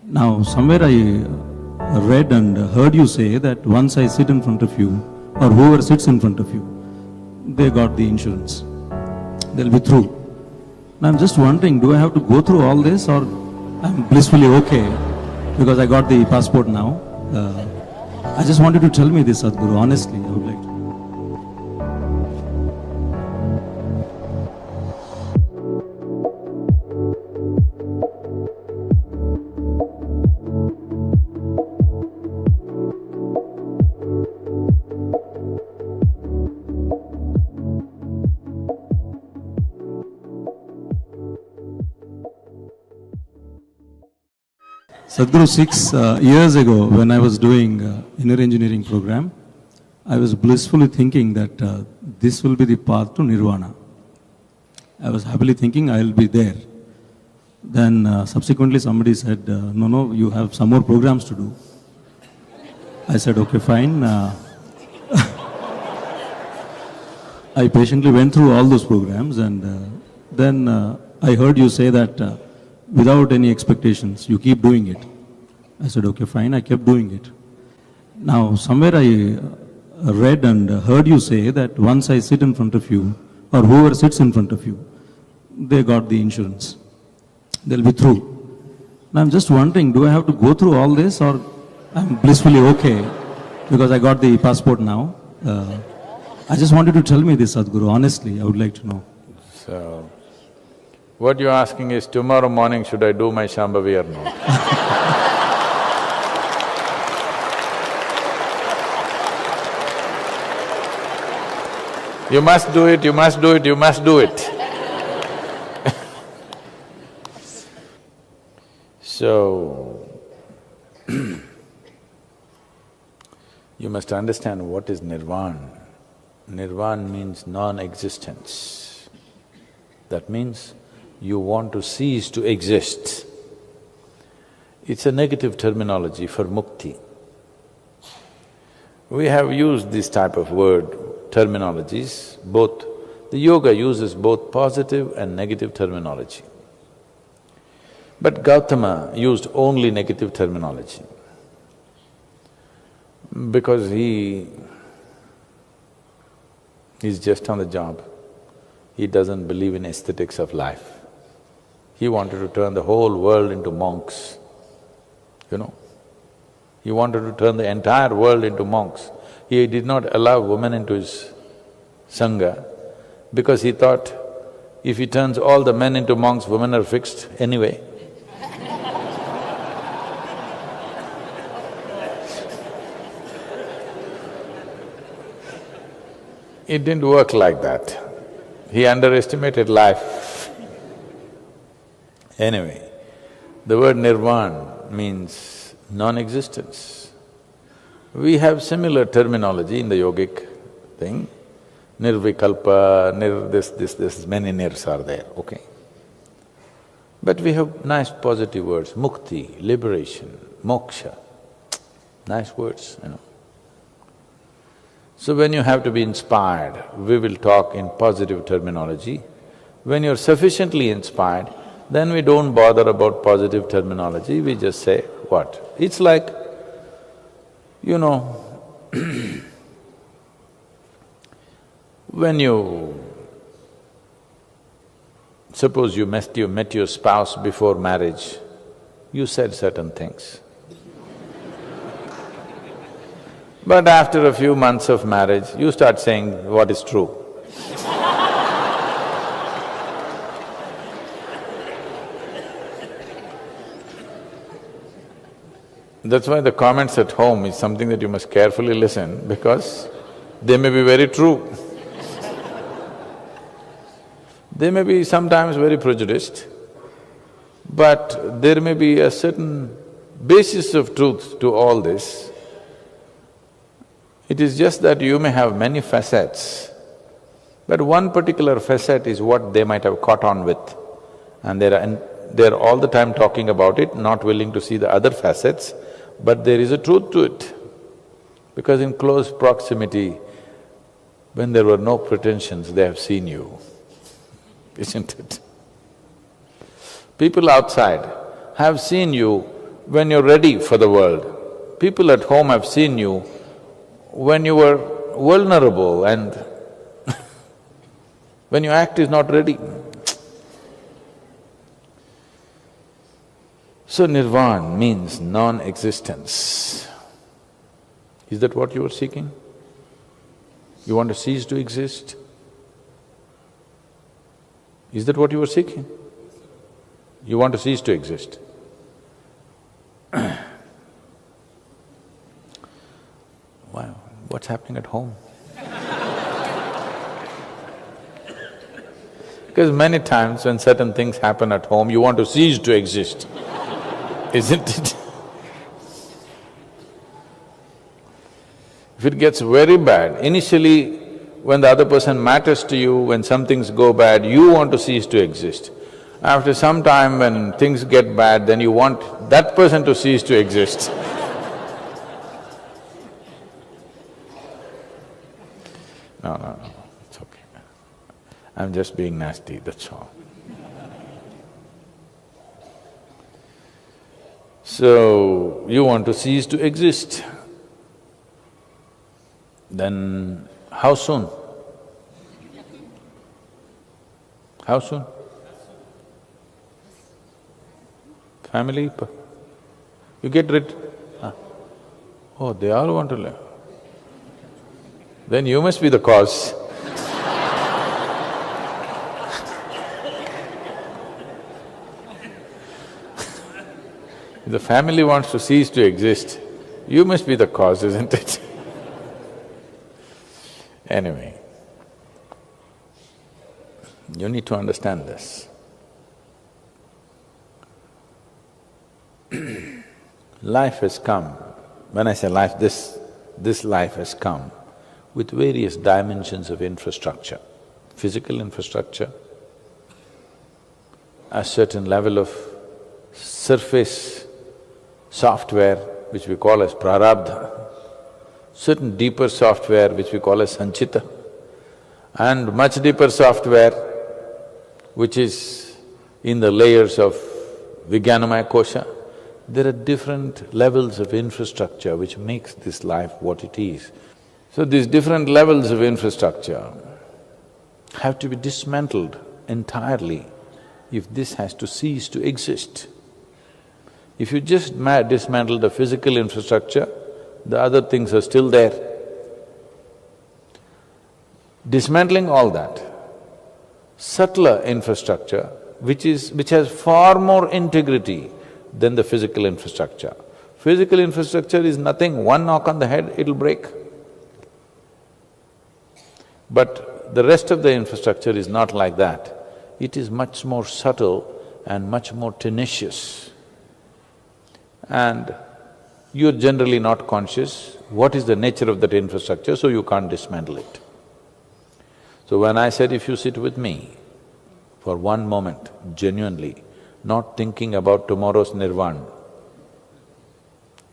Now, somewhere I read and heard you say that once I sit in front of you, or whoever sits in front of you, they got the insurance. They'll be through. Now, I'm just wondering, do I have to go through all this, or I'm blissfully okay because I got the passport now? I just wanted to tell me this, Sadhguru. Honestly, I would like to. Sadhguru, 6 years ago, when I was doing inner engineering program, I was blissfully thinking that this will be the path to nirvana. I was happily thinking I will be there. Then subsequently somebody said, no, you have some more programs to do. I said, okay, fine. I patiently went through all those programs, and then I heard you say that without any expectations, you keep doing it. I said, okay, fine, I kept doing it. Now, somewhere I read and heard you say that once I sit in front of you, or whoever sits in front of you, they got the insurance. They'll be through. Now, I'm just wondering, do I have to go through all this, or I'm blissfully okay because I got the passport now? I just wanted to tell me this, Sadhguru. Honestly, I would like to know. So, what you're asking is, tomorrow morning should I do my Shambhavi or not? You must do it, you must do it, you must do it. So, you must understand what is nirvana. Nirvana means non-existence. That means you want to cease to exist. It's a negative terminology for mukti. We have used this type of terminologies, both… The yoga uses both positive and negative terminology. But Gautama used only negative terminology because he's just on the job. He doesn't believe in aesthetics of life. He wanted to turn the whole world into monks, you know. He wanted to turn the entire world into monks. He did not allow women into his sangha because he thought, if he turns all the men into monks, women are fixed anyway. It didn't work like that. He underestimated life. Anyway, the word nirvana means non-existence. We have similar terminology in the yogic thing. Nirvikalpa, this, many nirs are there, okay. But we have nice positive words, mukti, liberation, moksha, nice words, you know. So when you have to be inspired, we will talk in positive terminology. When you're sufficiently inspired, then we don't bother about positive terminology, we just say what? It's like, you know, when you… Suppose you met your spouse before marriage, you said certain things. But after a few months of marriage, you start saying what is true. That's why the comments at home is something that you must carefully listen because they may be very true. They may be sometimes very prejudiced, but there may be a certain basis of truth to all this. It is just that you may have many facets, but one particular facet is what they might have caught on with, and they're all the time talking about it, not willing to see the other facets, but there is a truth to it. Because in close proximity, when there were no pretensions, they have seen you, isn't it? People outside have seen you when you're ready for the world. People at home have seen you when you were vulnerable and when your act is not ready. So nirvana means non-existence. Is that what you are seeking? You want to cease to exist? Is that what you are seeking? You want to cease to exist. Wow, what's happening at home? Because many times when certain things happen at home, you want to cease to exist, isn't it? If it gets very bad, initially when the other person matters to you, when some things go bad, you want to cease to exist. After some time when things get bad, then you want that person to cease to exist. No, it's okay. I'm just being nasty, that's all. So, you want to cease to exist. Then how soon? How soon? Family? You get rid… Oh, they all want to live. Then you must be the cause. If the family wants to cease to exist, you must be the cause, isn't it? Anyway, you need to understand this. Life has come, when I say life, this life has come with various dimensions of infrastructure. Physical infrastructure, a certain level of surface software which we call as prarabdha, certain deeper software which we call as sanchita, and much deeper software which is in the layers of Vijnanamaya kosha. There are different levels of infrastructure which makes this life what it is. So these different levels of infrastructure have to be dismantled entirely if this has to cease to exist. If you just dismantle the physical infrastructure, the other things are still there. Dismantling all that, subtler infrastructure which has far more integrity than the physical infrastructure. Physical infrastructure is nothing, one knock on the head, it'll break. But the rest of the infrastructure is not like that. It is much more subtle and much more tenacious. And you're generally not conscious what is the nature of that infrastructure, so you can't dismantle it. So when I said, if you sit with me for one moment, genuinely, not thinking about tomorrow's nirvana,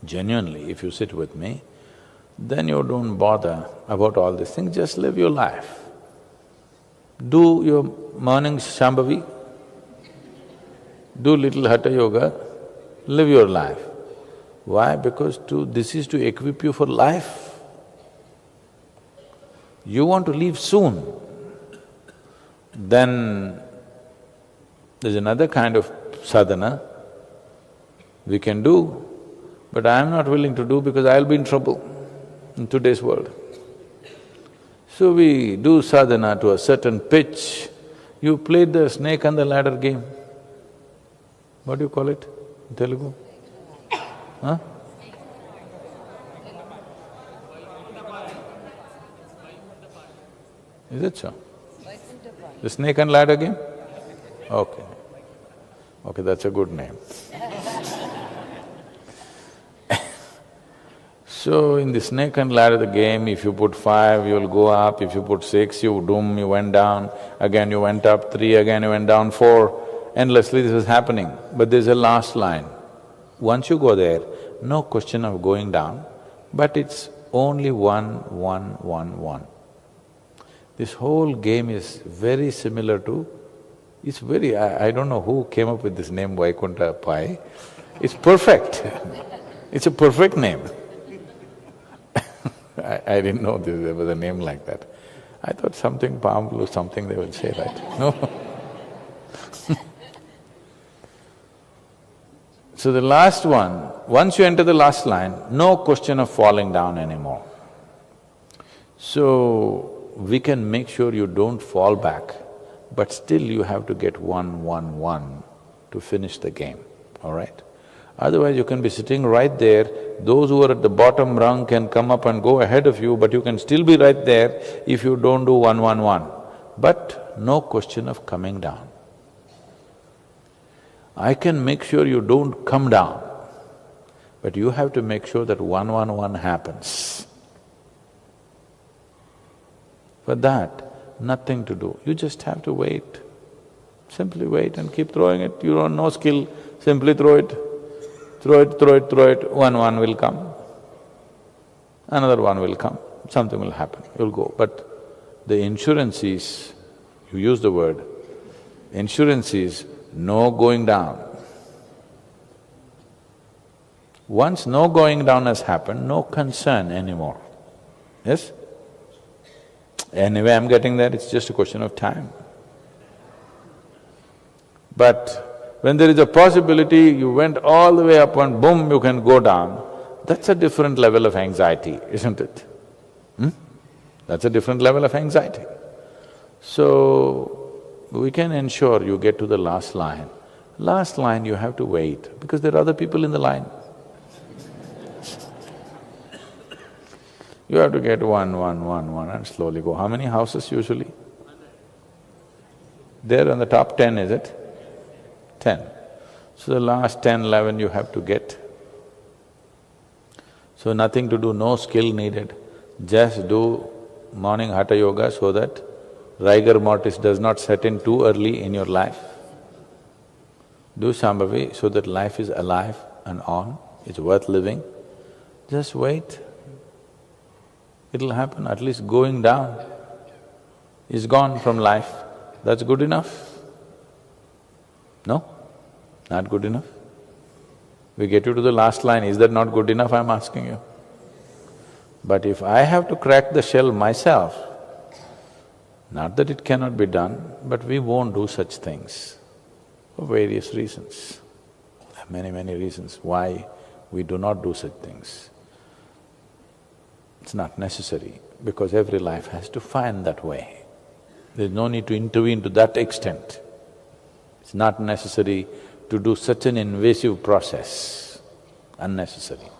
genuinely, if you sit with me, then you don't bother about all these things, just live your life. Do your morning Shambhavi, do little Hatha Yoga, live your life. Why? Because this is to equip you for life. You want to leave soon, then there's another kind of sadhana we can do, but I am not willing to do because I'll be in trouble in today's world. So we do sadhana to a certain pitch. You played the snake and the ladder game. What do you call it in Telugu? Huh? Is it so? The snake and ladder game? Okay. Okay, that's a good name. So in the snake and ladder game, if you put 5, you'll go up, if you put 6, you doom, you went down, again you went up, 3, again you went down, 4, endlessly this is happening. But there's a last line. Once you go there, no question of going down, but it's only 1, 1, 1, 1. This whole game is very similar to… it's very… I don't know who came up with this name Vaikunta Pai. It's perfect. It's a perfect name. I didn't know there was a name like that. I thought something palm blue, something they will say, right? No. So the last one, once you enter the last line, no question of falling down anymore. So, we can make sure you don't fall back, but still you have to get 1-1-1 to finish the game, all right? Otherwise you can be sitting right there, those who are at the bottom rung can come up and go ahead of you, but you can still be right there if you don't do 1-1-1. But no question of coming down. I can make sure you don't come down, but you have to make sure that 1-1-1 happens. For that, nothing to do, you just have to wait. Simply wait and keep throwing it. You don't know skill, simply throw it. Throw it, throw it, throw it, 1-1 will come. Another one will come, something will happen, you'll go. But the insurance is, you use the word, insurance is no going down. Once no going down has happened, no concern anymore. Yes? Anyway, I'm getting there, it's just a question of time. But when there is a possibility, you went all the way up and boom, you can go down, that's a different level of anxiety, isn't it? That's a different level of anxiety. So, we can ensure you get to the last line. Last line you have to wait, because there are other people in the line. You have to get 1-1-1-1 and slowly go. How many houses usually? There on the top 10, is it? 10. So the last 10, 11 you have to get. So nothing to do, no skill needed. Just do morning hatha yoga so that rigor mortis does not set in too early in your life. Do Shambhavi so that life is alive and on, it's worth living. Just wait. It'll happen, at least going down is gone from life. That's good enough? No? Not good enough? We get you to the last line, is that not good enough, I'm asking you? But if I have to crack the shell myself, not that it cannot be done, but we won't do such things for various reasons. There are many, many reasons why we do not do such things. It's not necessary, because every life has to find that way. There's no need to intervene to that extent. It's not necessary to do such an invasive process, unnecessary.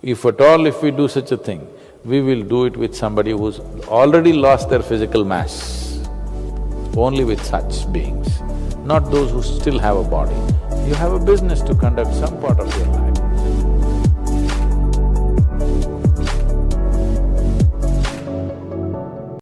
If at all if we do such a thing, we will do it with somebody who's already lost their physical mass, only with such beings, not those who still have a body. You have a business to conduct some part of your life.